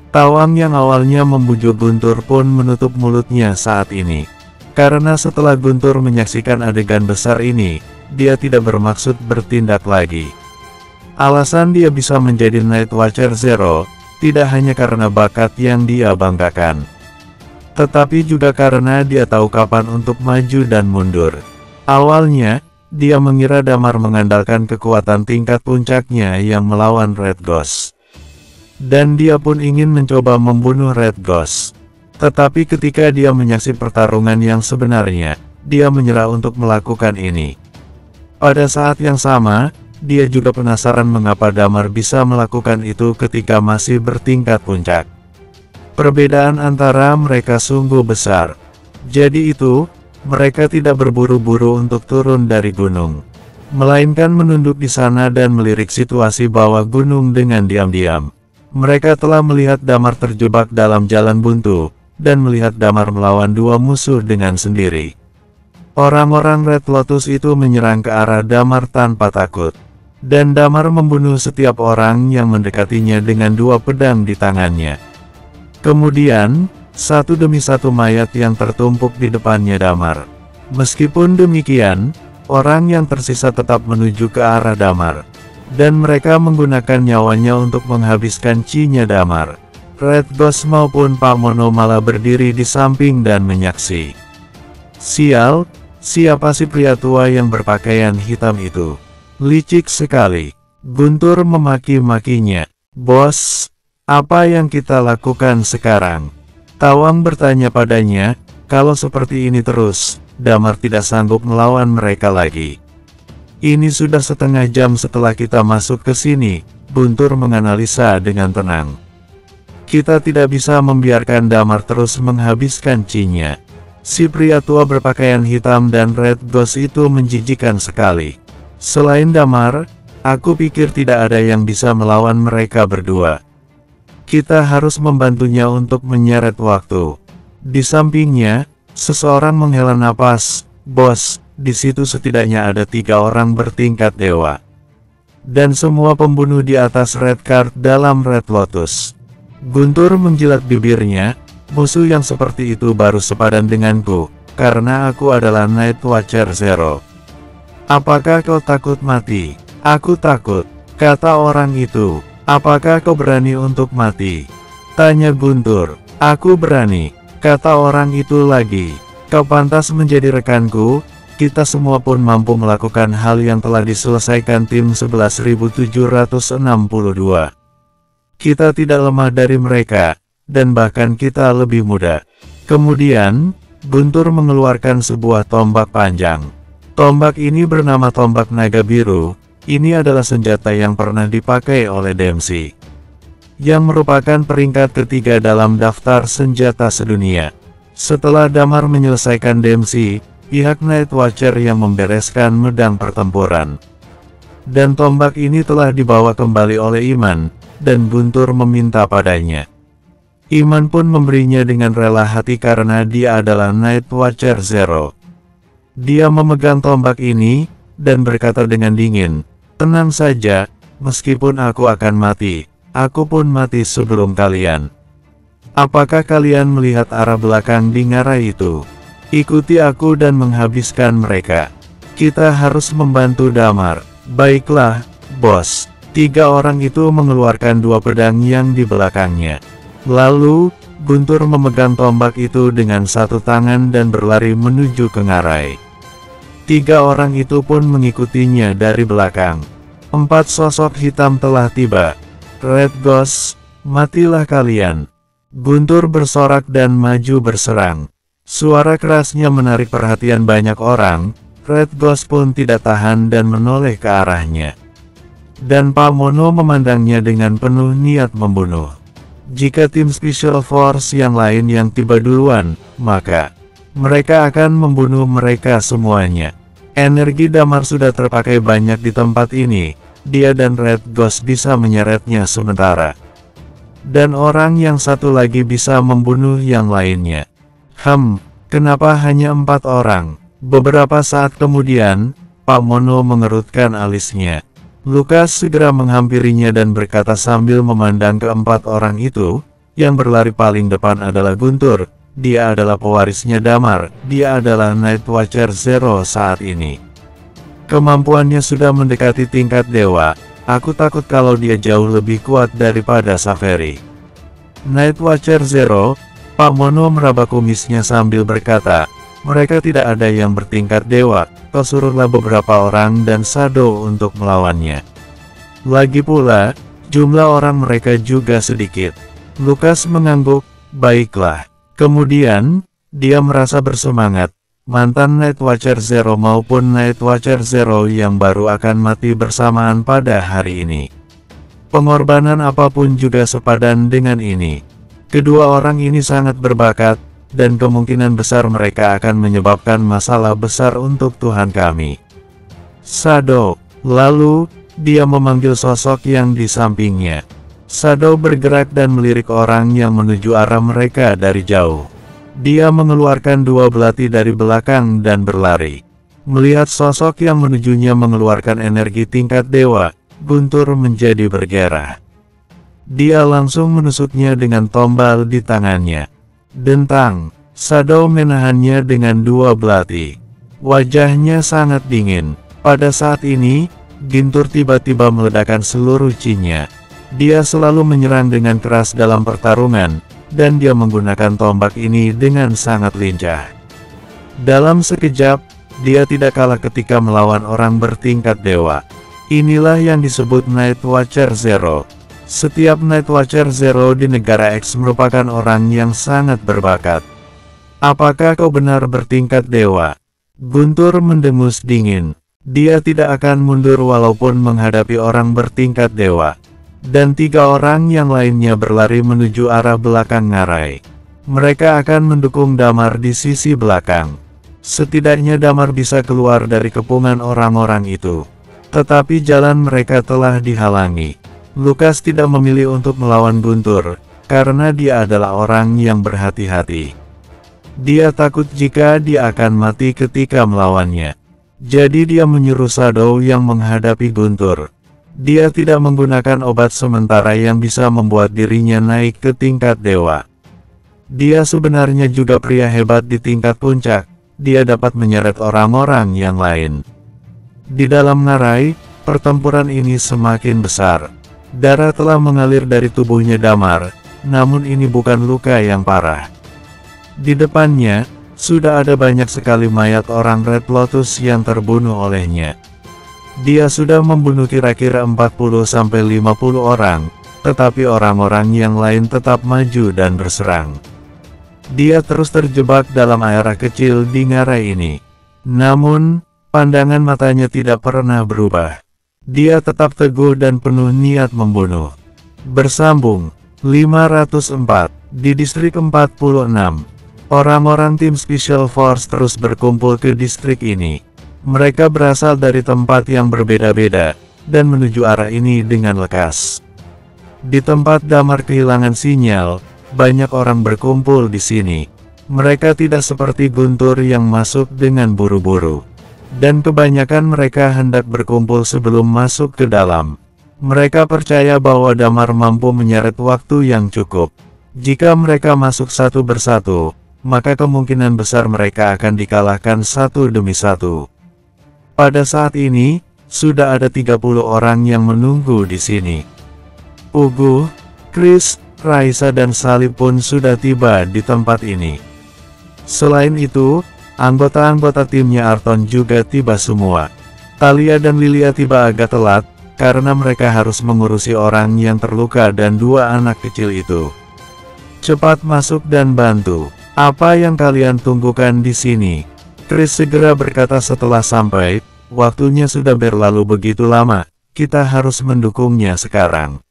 Tawang yang awalnya membujuk Guntur pun menutup mulutnya saat ini. Karena setelah Guntur menyaksikan adegan besar ini, dia tidak bermaksud bertindak lagi. Alasan dia bisa menjadi Night Watcher Zero, tidak hanya karena bakat yang dia banggakan, tetapi juga karena dia tahu kapan untuk maju dan mundur. Awalnya, dia mengira Damar mengandalkan kekuatan tingkat puncaknya yang melawan Red Ghost. Dan dia pun ingin mencoba membunuh Red Ghost. Tetapi ketika dia menyaksikan pertarungan yang sebenarnya, dia menyerah untuk melakukan ini. Pada saat yang sama, dia juga penasaran mengapa Damar bisa melakukan itu ketika masih bertingkat puncak. Perbedaan antara mereka sungguh besar. Jadi itu, mereka tidak berburu-buru untuk turun dari gunung, melainkan menunduk di sana dan melirik situasi bawah gunung dengan diam-diam. Mereka telah melihat Damar terjebak dalam jalan buntu, dan melihat Damar melawan dua musuh dengan sendiri. Orang-orang Red Lotus itu menyerang ke arah Damar tanpa takut. Dan Damar membunuh setiap orang yang mendekatinya dengan dua pedang di tangannya. Kemudian, satu demi satu mayat yang tertumpuk di depannya Damar. Meskipun demikian, orang yang tersisa tetap menuju ke arah Damar. Dan mereka menggunakan nyawanya untuk menghabiskan chi-nya Damar. Red Ghost maupun Pak Mono malah berdiri di samping dan menyaksi. Sial, siapa si pria tua yang berpakaian hitam itu? Licik sekali. Guntur memaki-makinya. Bos, apa yang kita lakukan sekarang? Tawang bertanya padanya, kalau seperti ini terus, Damar tidak sanggup melawan mereka lagi. Ini sudah setengah jam setelah kita masuk ke sini, Guntur menganalisa dengan tenang. Kita tidak bisa membiarkan Damar terus menghabiskan chi-nya. Si pria tua berpakaian hitam dan Red Ghost itu menjijikan sekali. Selain Damar, aku pikir tidak ada yang bisa melawan mereka berdua. Kita harus membantunya untuk menyeret waktu. Di sampingnya, seseorang menghela napas. Bos, di situ setidaknya ada 3 orang bertingkat dewa. Dan semua pembunuh di atas Red Card dalam Red Lotus. Guntur menjilat bibirnya, musuh yang seperti itu baru sepadan denganku, karena aku adalah Night Watcher Zero. Apakah kau takut mati? Aku takut, kata orang itu. Apakah kau berani untuk mati? Tanya Guntur. Aku berani, kata orang itu lagi. Kau pantas menjadi rekanku, kita semua pun mampu melakukan hal yang telah diselesaikan tim 11.762. Kita tidak lemah dari mereka, dan bahkan kita lebih muda. Kemudian, Guntur mengeluarkan sebuah tombak panjang. Tombak ini bernama tombak naga biru. Ini adalah senjata yang pernah dipakai oleh Dempsey, yang merupakan peringkat ketiga dalam daftar senjata sedunia. Setelah Damar menyelesaikan Dempsey, pihak Night Watcher yang membereskan medang pertempuran. Dan tombak ini telah dibawa kembali oleh Iman, dan Guntur meminta padanya. Iman pun memberinya dengan rela hati karena dia adalah Night Watcher Zero. Dia memegang tombak ini, dan berkata dengan dingin, tenang saja, meskipun aku akan mati, aku pun mati sebelum kalian. Apakah kalian melihat arah belakang di ngarai itu? Ikuti aku dan menghabiskan mereka. Kita harus membantu Damar. Baiklah, bos. 3 orang itu mengeluarkan 2 pedang yang di belakangnya. Lalu, Guntur memegang tombak itu dengan satu tangan dan berlari menuju ke ngarai. 3 orang itu pun mengikutinya dari belakang. 4 sosok hitam telah tiba. Red Ghost, matilah kalian. Guntur bersorak dan maju berserang. Suara kerasnya menarik perhatian banyak orang. Red Ghost pun tidak tahan dan menoleh ke arahnya. Dan Pak Mono memandangnya dengan penuh niat membunuh. Jika tim Special Force yang lain yang tiba duluan, maka mereka akan membunuh mereka semuanya. Energi Damar sudah terpakai banyak di tempat ini, dia dan Red Ghost bisa menyeretnya sementara. Dan orang yang satu lagi bisa membunuh yang lainnya. Kenapa hanya 4 orang? Beberapa saat kemudian, Pak Mono mengerutkan alisnya. Lukas segera menghampirinya dan berkata sambil memandang ke 4 orang itu. Yang berlari paling depan adalah Guntur. Dia adalah pewarisnya Damar. Dia adalah Night Watcher Zero saat ini. Kemampuannya sudah mendekati tingkat dewa. Aku takut kalau dia jauh lebih kuat daripada Saveri. Night Watcher Zero, Pak Mono meraba kumisnya sambil berkata, mereka tidak ada yang bertingkat dewa. Kau suruhlah beberapa orang dan Shadow untuk melawannya. Lagi pula, jumlah orang mereka juga sedikit. Lukas mengangguk, baiklah. Kemudian, dia merasa bersemangat. Mantan Night Watcher Zero maupun Night Watcher Zero yang baru akan mati bersamaan pada hari ini. Pengorbanan apapun juga sepadan dengan ini. Kedua orang ini sangat berbakat, dan kemungkinan besar mereka akan menyebabkan masalah besar untuk Tuhan kami. Shadow. Lalu, dia memanggil sosok yang di sampingnya. Shadow bergerak dan melirik orang yang menuju arah mereka dari jauh. Dia mengeluarkan 2 belati dari belakang dan berlari. Melihat sosok yang menujunya mengeluarkan energi tingkat dewa, Guntur menjadi bergairah. Dia langsung menusuknya dengan tombal di tangannya. Dentang, Shadow menahannya dengan 2 belati. Wajahnya sangat dingin. Pada saat ini, Guntur tiba-tiba meledakkan seluruh chi-nya. Dia selalu menyerang dengan keras dalam pertarungan, dan dia menggunakan tombak ini dengan sangat lincah. Dalam sekejap, dia tidak kalah ketika melawan orang bertingkat dewa. Inilah yang disebut Night Watcher Zero. Setiap Night Watcher Zero di negara X merupakan orang yang sangat berbakat. Apakah kau benar bertingkat dewa? Guntur mendengus dingin. Dia tidak akan mundur walaupun menghadapi orang bertingkat dewa. Dan 3 orang yang lainnya berlari menuju arah belakang ngarai. Mereka akan mendukung Damar di sisi belakang. Setidaknya Damar bisa keluar dari kepungan orang-orang itu. Tetapi jalan mereka telah dihalangi. Lukas tidak memilih untuk melawan Guntur, karena dia adalah orang yang berhati-hati. Dia takut jika dia akan mati ketika melawannya. Jadi dia menyuruh Shadow yang menghadapi Guntur. Dia tidak menggunakan obat sementara yang bisa membuat dirinya naik ke tingkat dewa. Dia sebenarnya juga pria hebat di tingkat puncak. Dia dapat menyeret orang-orang yang lain. Di dalam ngarai, pertempuran ini semakin besar. Darah telah mengalir dari tubuhnya Damar, namun ini bukan luka yang parah. Di depannya, sudah ada banyak sekali mayat orang Red Lotus yang terbunuh olehnya. Dia sudah membunuh kira-kira 40-50 orang, tetapi orang-orang yang lain tetap maju dan berserang. Dia terus terjebak dalam area kecil di ngarai ini. Namun, pandangan matanya tidak pernah berubah. Dia tetap teguh dan penuh niat membunuh. Bersambung, 504, di distrik 46. Orang-orang tim Special Force terus berkumpul ke distrik ini. Mereka berasal dari tempat yang berbeda-beda, dan menuju arah ini dengan lekas. Di tempat Damar kehilangan sinyal, banyak orang berkumpul di sini. Mereka tidak seperti Guntur yang masuk dengan buru-buru. Dan kebanyakan mereka hendak berkumpul sebelum masuk ke dalam. Mereka percaya bahwa Damar mampu menyeret waktu yang cukup. Jika mereka masuk satu persatu, maka kemungkinan besar mereka akan dikalahkan satu demi satu. Pada saat ini, sudah ada 30 orang yang menunggu di sini. Ugu, Chris, Raisa dan Salib pun sudah tiba di tempat ini. Selain itu, anggota-anggota timnya Arton juga tiba semua. Talia dan Lilia tiba agak telat, karena mereka harus mengurusi orang yang terluka dan 2 anak kecil itu. Cepat masuk dan bantu. Apa yang kalian tunggukan di sini? Chris segera berkata setelah sampai, waktunya sudah berlalu begitu lama, kita harus mendukungnya sekarang.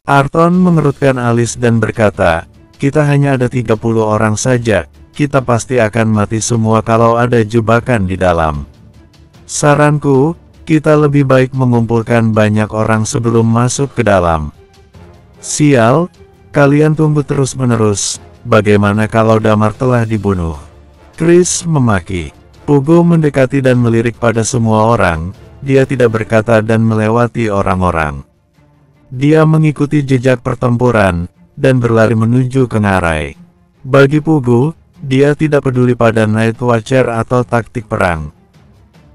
Arton mengerutkan alis dan berkata, kita hanya ada 30 orang saja, kita pasti akan mati semua kalau ada jebakan di dalam. Saranku, Kita lebih baik mengumpulkan banyak orang sebelum masuk ke dalam. Sial, kalian tunggu terus-menerus, bagaimana kalau Damar telah dibunuh? Chris memaki. Pugu mendekati dan melirik pada semua orang, dia tidak berkata dan melewati orang-orang. Dia mengikuti jejak pertempuran, dan berlari menuju ke ngarai. Bagi Pugu, dia tidak peduli pada Night Watcher atau taktik perang.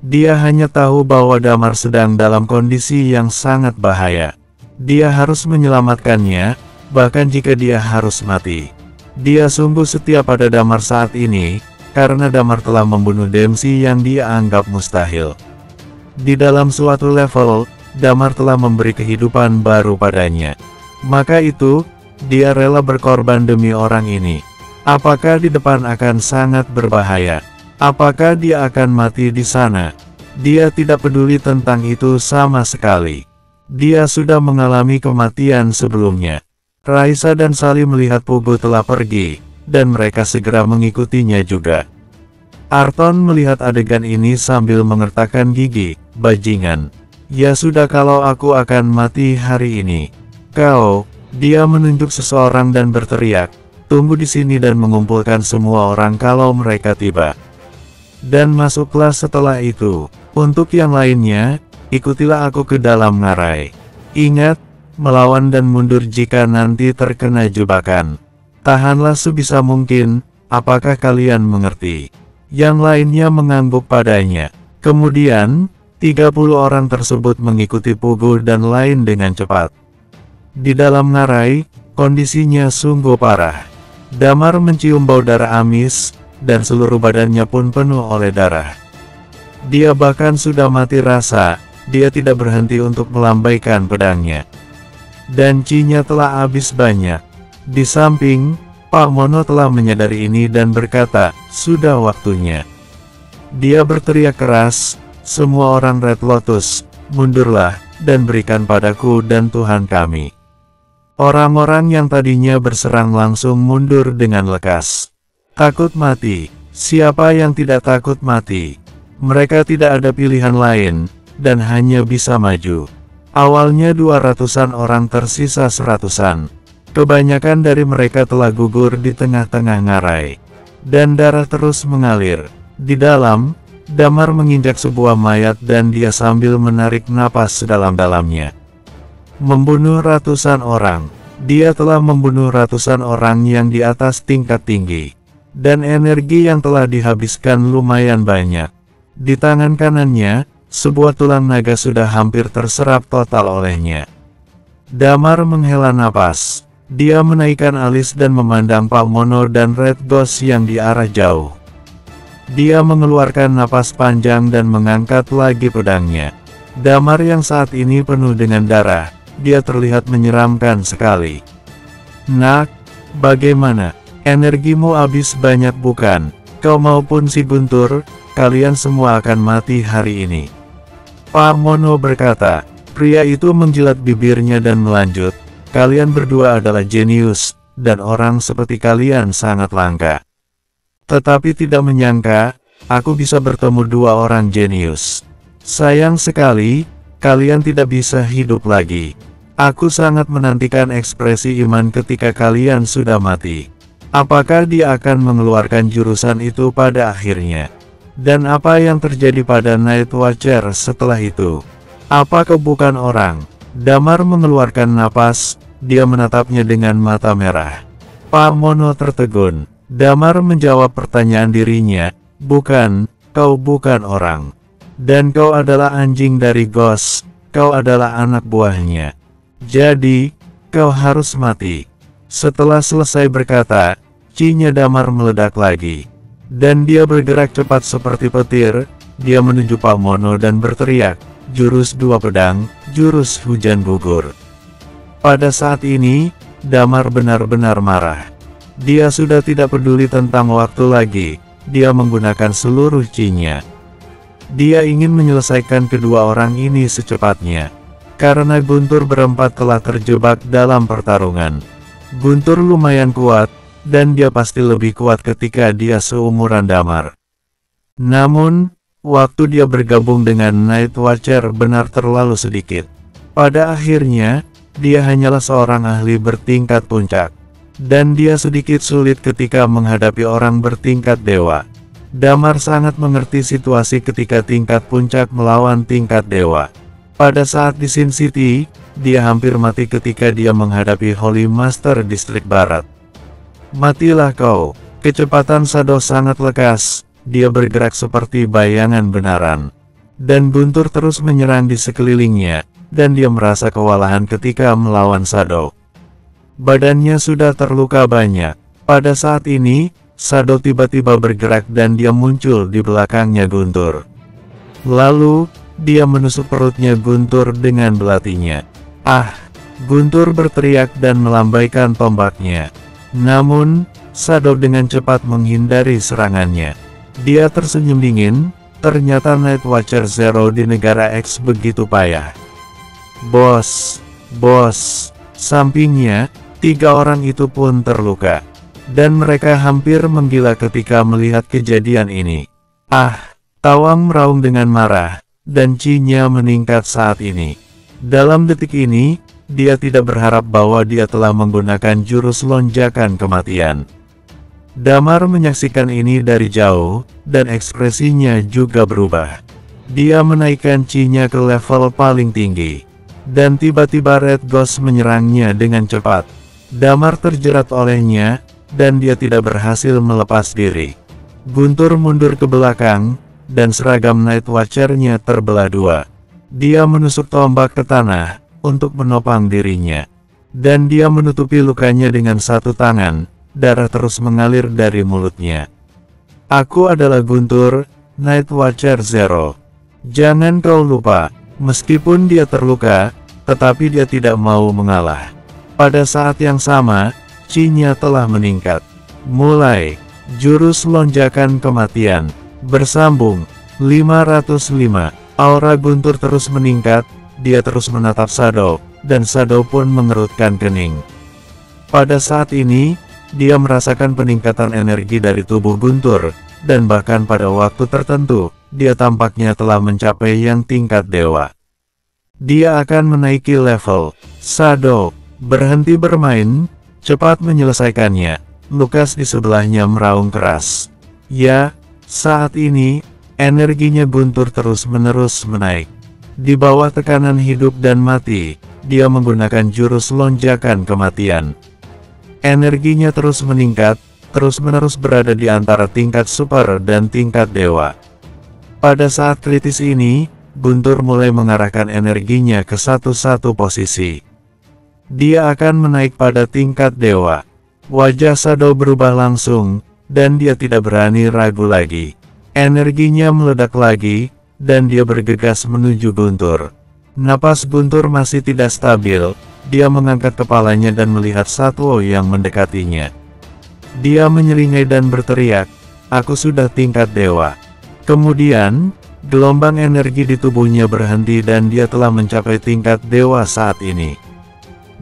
Dia hanya tahu bahwa Damar sedang dalam kondisi yang sangat bahaya. Dia harus menyelamatkannya, bahkan jika dia harus mati. Dia sungguh setia pada Damar saat ini, karena Damar telah membunuh Dempsey yang dia anggap mustahil. Di dalam suatu level, Damar telah memberi kehidupan baru padanya. Maka itu, dia rela berkorban demi orang ini. Apakah di depan akan sangat berbahaya? Apakah dia akan mati di sana? Dia tidak peduli tentang itu sama sekali. Dia sudah mengalami kematian sebelumnya. Raisa dan Sally melihat Pugu telah pergi, dan mereka segera mengikutinya juga. Arton melihat adegan ini sambil mengertakkan gigi. Bajingan. Ya sudah, kalau aku akan mati hari ini. Kau, dia menunjuk seseorang dan berteriak, tunggu di sini dan mengumpulkan semua orang kalau mereka tiba. Dan masuklah setelah itu. Untuk yang lainnya, ikutilah aku ke dalam ngarai. Ingat, melawan dan mundur jika nanti terkena jebakan. Tahanlah sebisa mungkin, apakah kalian mengerti? Yang lainnya mengangguk padanya. Kemudian, 30 orang tersebut mengikuti Pugu dan lain dengan cepat. Di dalam ngarai, kondisinya sungguh parah. Damar mencium bau darah amis, dan seluruh badannya pun penuh oleh darah. Dia bahkan sudah mati rasa, dia tidak berhenti untuk melambaikan pedangnya. Dan Chi-nya telah habis banyak. Di samping, Pak Mono telah menyadari ini dan berkata, sudah waktunya. Dia berteriak keras, semua orang Red Lotus, mundurlah, dan berikan padaku dan Tuhan kami. Orang-orang yang tadinya berserang langsung mundur dengan lekas. Takut mati. Siapa yang tidak takut mati? Mereka tidak ada pilihan lain, dan hanya bisa maju. Awalnya 200-an orang tersisa 100-an. Kebanyakan dari mereka telah gugur di tengah-tengah ngarai. Dan darah terus mengalir. Di dalam, Damar menginjak sebuah mayat dan dia sambil menarik napas sedalam-dalamnya. Membunuh ratusan orang. Dia telah membunuh ratusan orang yang di atas tingkat tinggi. Dan energi yang telah dihabiskan lumayan banyak. Di tangan kanannya, sebuah tulang naga sudah hampir terserap total olehnya. Damar menghela napas. Dia menaikkan alis dan memandang Pak Mono dan Red Ghost yang di arah jauh. Dia mengeluarkan napas panjang dan mengangkat lagi pedangnya. Damar yang saat ini penuh dengan darah, dia terlihat menyeramkan sekali. Nak, bagaimana? Energimu habis banyak bukan? Kau maupun si Guntur, kalian semua akan mati hari ini. Pak Mono berkata. Pria itu menjilat bibirnya dan melanjut, kalian berdua adalah jenius, dan orang seperti kalian sangat langka. Tetapi tidak menyangka, aku bisa bertemu dua orang jenius. Sayang sekali, kalian tidak bisa hidup lagi. Aku sangat menantikan ekspresi iman ketika kalian sudah mati. Apakah dia akan mengeluarkan jurusan itu pada akhirnya? Dan apa yang terjadi pada Night Watcher setelah itu? Apa kau bukan orang? Damar mengeluarkan napas, dia menatapnya dengan mata merah. Pak Mono tertegun. Damar menjawab pertanyaan dirinya, bukan, kau bukan orang. Dan kau adalah anjing dari Ghost, kau adalah anak buahnya. Jadi, kau harus mati. Setelah selesai berkata, Chi-nya Damar meledak lagi. Dan dia bergerak cepat seperti petir, dia menuju Pak Mono dan berteriak, jurus dua pedang, jurus hujan gugur. Pada saat ini, Damar benar-benar marah. Dia sudah tidak peduli tentang waktu lagi, dia menggunakan seluruh Chi-nya. Dia ingin menyelesaikan kedua orang ini secepatnya. Karena Guntur berempat telah terjebak dalam pertarungan. Guntur lumayan kuat, dan dia pasti lebih kuat ketika dia seumuran Damar. Namun, waktu dia bergabung dengan Night Watcher benar terlalu sedikit. Pada akhirnya, dia hanyalah seorang ahli bertingkat puncak. Dan dia sedikit sulit ketika menghadapi orang bertingkat dewa. Damar sangat mengerti situasi ketika tingkat puncak melawan tingkat dewa. Pada saat di Sin City, dia hampir mati ketika dia menghadapi Holy Master Distrik Barat. Matilah kau. Kecepatan Shadow sangat lekas, dia bergerak seperti bayangan benaran. Dan Guntur terus menyerang di sekelilingnya, dan dia merasa kewalahan ketika melawan Shadow. Badannya sudah terluka banyak. Pada saat ini, Shadow tiba-tiba bergerak dan dia muncul di belakangnya Guntur. Lalu, dia menusuk perutnya Guntur dengan belatinya. Ah! Guntur berteriak dan melambaikan tombaknya. Namun, Shadow dengan cepat menghindari serangannya. Dia tersenyum dingin, ternyata Night Watcher Zero di negara X begitu payah. Bos! Sampingnya, 3 orang itu pun terluka. Dan mereka hampir menggila ketika melihat kejadian ini. Ah! Tawang meraung dengan marah, dan Chi-nya meningkat saat ini. Dalam detik ini, dia tidak berharap bahwa dia telah menggunakan jurus lonjakan kematian. Damar menyaksikan ini dari jauh, dan ekspresinya juga berubah. Dia menaikkan Chi-nya ke level paling tinggi. Dan tiba-tiba Red Ghost menyerangnya dengan cepat. Damar terjerat olehnya, dan dia tidak berhasil melepas diri. Guntur mundur ke belakang, dan seragam Night Watcher-nya terbelah 2. Dia menusuk tombak ke tanah, untuk menopang dirinya. Dan dia menutupi lukanya dengan satu tangan, darah terus mengalir dari mulutnya. Aku adalah Guntur, Night Watcher Zero. Jangan kau lupa, meskipun dia terluka, tetapi dia tidak mau mengalah. Pada saat yang sama, Chi-nya telah meningkat. Mulai, jurus lonjakan kematian. Bersambung, 505. Aura Guntur terus meningkat, dia terus menatap Shadow, dan Shadow pun mengerutkan kening. Pada saat ini, dia merasakan peningkatan energi dari tubuh Guntur, dan bahkan pada waktu tertentu, dia tampaknya telah mencapai yang tingkat dewa. Dia akan menaiki level. Shadow, berhenti bermain, cepat menyelesaikannya. Lukas di sebelahnya meraung keras. Ya, saat ini, energinya Guntur terus-menerus menaik. Di bawah tekanan hidup dan mati, dia menggunakan jurus lonjakan kematian. Energinya terus meningkat, terus-menerus berada di antara tingkat super dan tingkat dewa. Pada saat kritis ini, Guntur mulai mengarahkan energinya ke satu posisi. Dia akan menaik pada tingkat dewa. Wajah Shadow berubah langsung, dan dia tidak berani ragu lagi. Energinya meledak lagi, dan dia bergegas menuju Guntur. Napas Guntur masih tidak stabil, dia mengangkat kepalanya dan melihat Satwo yang mendekatinya. Dia menyeringai dan berteriak, "Aku sudah tingkat dewa." Kemudian, gelombang energi di tubuhnya berhenti dan dia telah mencapai tingkat dewa saat ini.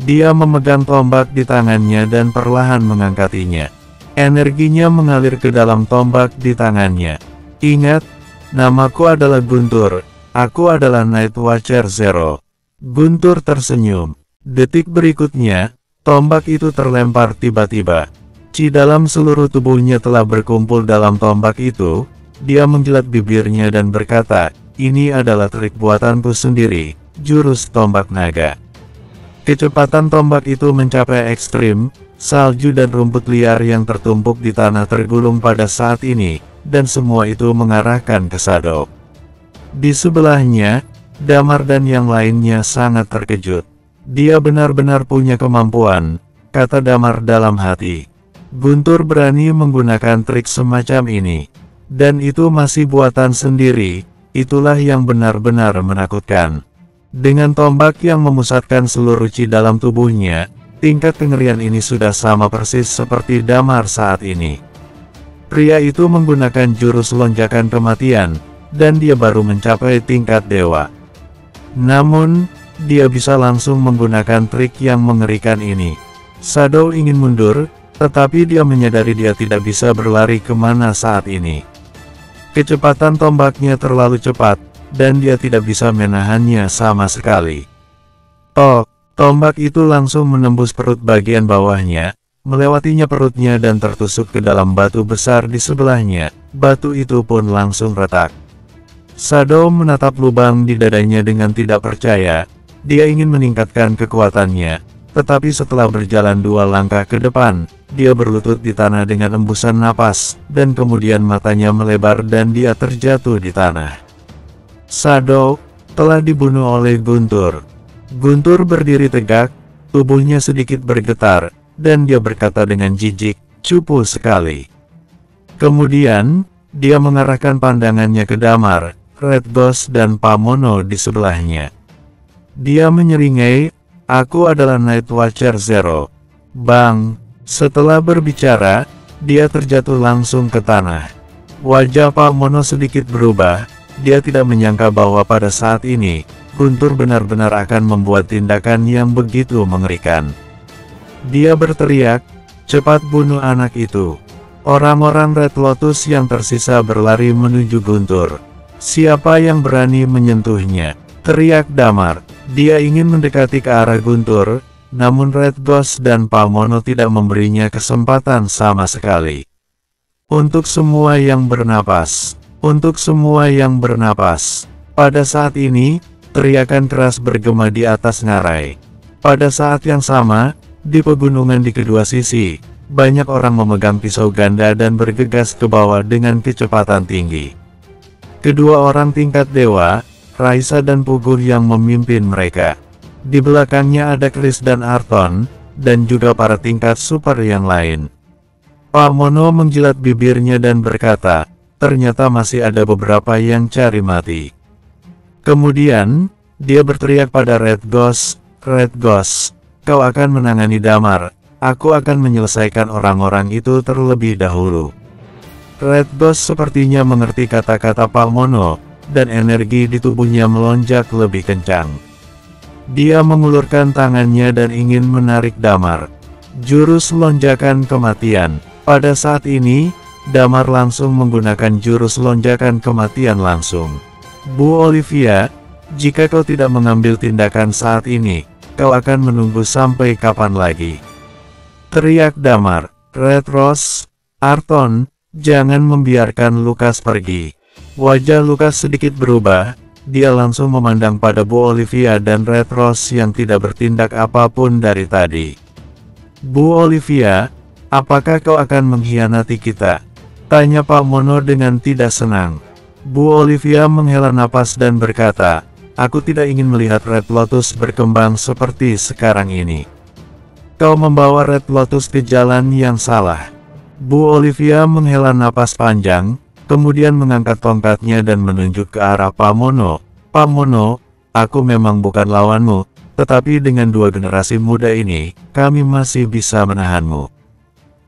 Dia memegang tombak di tangannya dan perlahan mengangkatinya. Energinya mengalir ke dalam tombak di tangannya. Ingat, namaku adalah Guntur, aku adalah Night Watcher Zero. Guntur tersenyum. Detik berikutnya, tombak itu terlempar tiba-tiba. Chi dalam seluruh tubuhnya telah berkumpul dalam tombak itu. Dia menjilat bibirnya dan berkata, "Ini adalah trik buatanku sendiri, jurus tombak naga." Kecepatan tombak itu mencapai ekstrim, salju dan rumput liar yang tertumpuk di tanah tergulung pada saat ini, dan semua itu mengarahkan ke Shadow. Di sebelahnya, Damar dan yang lainnya sangat terkejut. Dia benar-benar punya kemampuan, kata Damar dalam hati. Guntur berani menggunakan trik semacam ini. Dan itu masih buatan sendiri, itulah yang benar-benar menakutkan. Dengan tombak yang memusatkan seluruh Chi dalam tubuhnya, tingkat kengerian ini sudah sama persis seperti Damar saat ini. Pria itu menggunakan jurus lonjakan kematian, dan dia baru mencapai tingkat dewa. Namun, dia bisa langsung menggunakan trik yang mengerikan ini. Shadow ingin mundur, tetapi dia menyadari dia tidak bisa berlari kemana saat ini. Kecepatan tombaknya terlalu cepat, dan dia tidak bisa menahannya sama sekali. Tombak itu langsung menembus perut bagian bawahnya, melewatinya perutnya dan tertusuk ke dalam batu besar di sebelahnya. Batu itu pun langsung retak. Shadow menatap lubang di dadanya dengan tidak percaya. Dia ingin meningkatkan kekuatannya, tetapi setelah berjalan 2 langkah ke depan, dia berlutut di tanah dengan embusan napas, dan kemudian matanya melebar dan dia terjatuh di tanah. Shadow telah dibunuh oleh Guntur. Guntur berdiri tegak, tubuhnya sedikit bergetar, dan dia berkata dengan jijik, "Cupu sekali." Kemudian, dia mengarahkan pandangannya ke Damar, Red Ghost dan Pamono di sebelahnya. Dia menyeringai, "Aku adalah Night Watcher Zero." Bang! Setelah berbicara, dia terjatuh langsung ke tanah. Wajah Pamono sedikit berubah. Dia tidak menyangka bahwa pada saat ini, Guntur benar-benar akan membuat tindakan yang begitu mengerikan. Dia berteriak, "Cepat bunuh anak itu." Orang-orang Red Lotus yang tersisa berlari menuju Guntur. "Siapa yang berani menyentuhnya?" teriak Damar. Dia ingin mendekati ke arah Guntur, namun Red Ghost dan Pamono tidak memberinya kesempatan sama sekali. Untuk semua yang bernapas. Untuk semua yang bernapas. Pada saat ini, teriakan keras bergema di atas ngarai. Pada saat yang sama, di pegunungan di kedua sisi, banyak orang memegang pisau ganda dan bergegas ke bawah dengan kecepatan tinggi. Kedua orang tingkat dewa, Raisa dan Pugur yang memimpin mereka. Di belakangnya ada Chris dan Arton, dan juga para tingkat super yang lain. Pamono menjilat bibirnya dan berkata, "Ternyata masih ada beberapa yang cari mati." Kemudian, dia berteriak pada Red Ghost, "Red Ghost, kau akan menangani Damar. Aku akan menyelesaikan orang-orang itu terlebih dahulu." Red Ghost sepertinya mengerti kata-kata Pamono, dan energi di tubuhnya melonjak lebih kencang. Dia mengulurkan tangannya dan ingin menarik Damar. Jurus lonjakan kematian. Pada saat ini, Damar langsung menggunakan jurus lonjakan kematian langsung. "Bu Olivia, jika kau tidak mengambil tindakan saat ini, kau akan menunggu sampai kapan lagi?" teriak Damar. "Red Rose, Arton, jangan membiarkan Lukas pergi." Wajah Lukas sedikit berubah, dia langsung memandang pada Bu Olivia dan Red Rose yang tidak bertindak apapun dari tadi. "Bu Olivia, apakah kau akan mengkhianati kita?" tanya Pamono dengan tidak senang. Bu Olivia menghela napas dan berkata, "Aku tidak ingin melihat Red Lotus berkembang seperti sekarang ini. Kau membawa Red Lotus ke jalan yang salah." Bu Olivia menghela napas panjang, kemudian mengangkat tongkatnya dan menunjuk ke arah Pamono. "Pamono, aku memang bukan lawanmu, tetapi dengan 2 generasi muda ini, kami masih bisa menahanmu.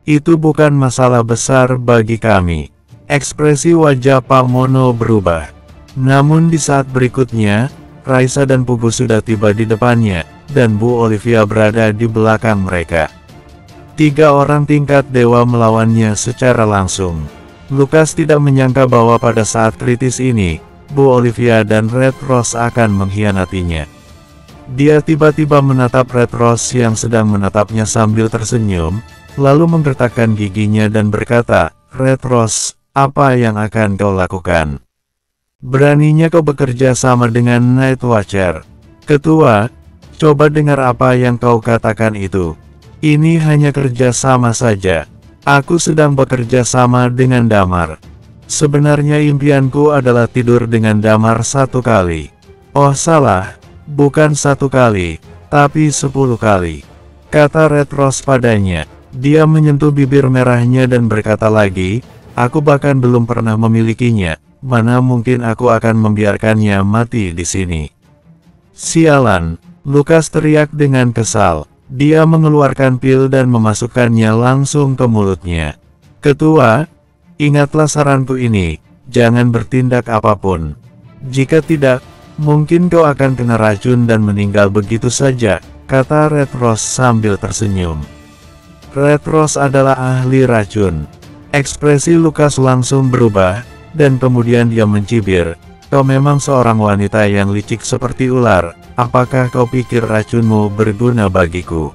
Itu bukan masalah besar bagi kami." Ekspresi wajah Pamono berubah. Namun di saat berikutnya, Raisa dan Pugu sudah tiba di depannya, dan Bu Olivia berada di belakang mereka. 3 orang tingkat dewa melawannya secara langsung. Lukas tidak menyangka bahwa pada saat kritis ini, Bu Olivia dan Red Rose akan mengkhianatinya. Dia tiba-tiba menatap Red Rose yang sedang menatapnya sambil tersenyum, lalu menggertakkan giginya dan berkata, "Red Rose, apa yang akan kau lakukan? Beraninya kau bekerja sama dengan Night Watcher?" "Ketua, coba dengar apa yang kau katakan itu. Ini hanya kerja sama saja. Aku sedang bekerja sama dengan Damar. Sebenarnya impianku adalah tidur dengan Damar 1 kali. Oh salah, bukan 1 kali, tapi 10 kali. Kata Red Rose padanya. Dia menyentuh bibir merahnya dan berkata lagi, "Aku bahkan belum pernah memilikinya, mana mungkin aku akan membiarkannya mati di sini." "Sialan!" Lukas teriak dengan kesal. Dia mengeluarkan pil dan memasukkannya langsung ke mulutnya. "Ketua, ingatlah saranku ini, jangan bertindak apapun. Jika tidak, mungkin kau akan kena racun dan meninggal begitu saja," kata Red Rose sambil tersenyum. Red Rose adalah ahli racun. Ekspresi Lukas langsung berubah, dan kemudian dia mencibir, "Kau memang seorang wanita yang licik seperti ular, apakah kau pikir racunmu berguna bagiku?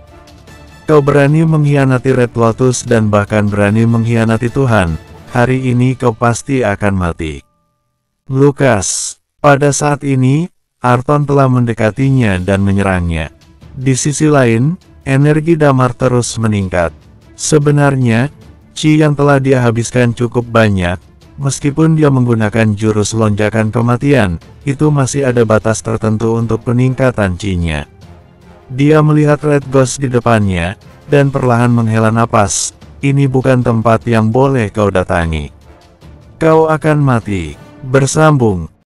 Kau berani mengkhianati Red Lotus dan bahkan berani mengkhianati Tuhan, hari ini kau pasti akan mati." Lukas. Pada saat ini, Arton telah mendekatinya dan menyerangnya. Di sisi lain, energi Damar terus meningkat. Sebenarnya, Qi yang telah dia habiskan cukup banyak. Meskipun dia menggunakan jurus lonjakan kematian, itu masih ada batas tertentu untuk peningkatan Qi-nya. Dia melihat Red Ghost di depannya, dan perlahan menghela napas. "Ini bukan tempat yang boleh kau datangi. Kau akan mati." Bersambung.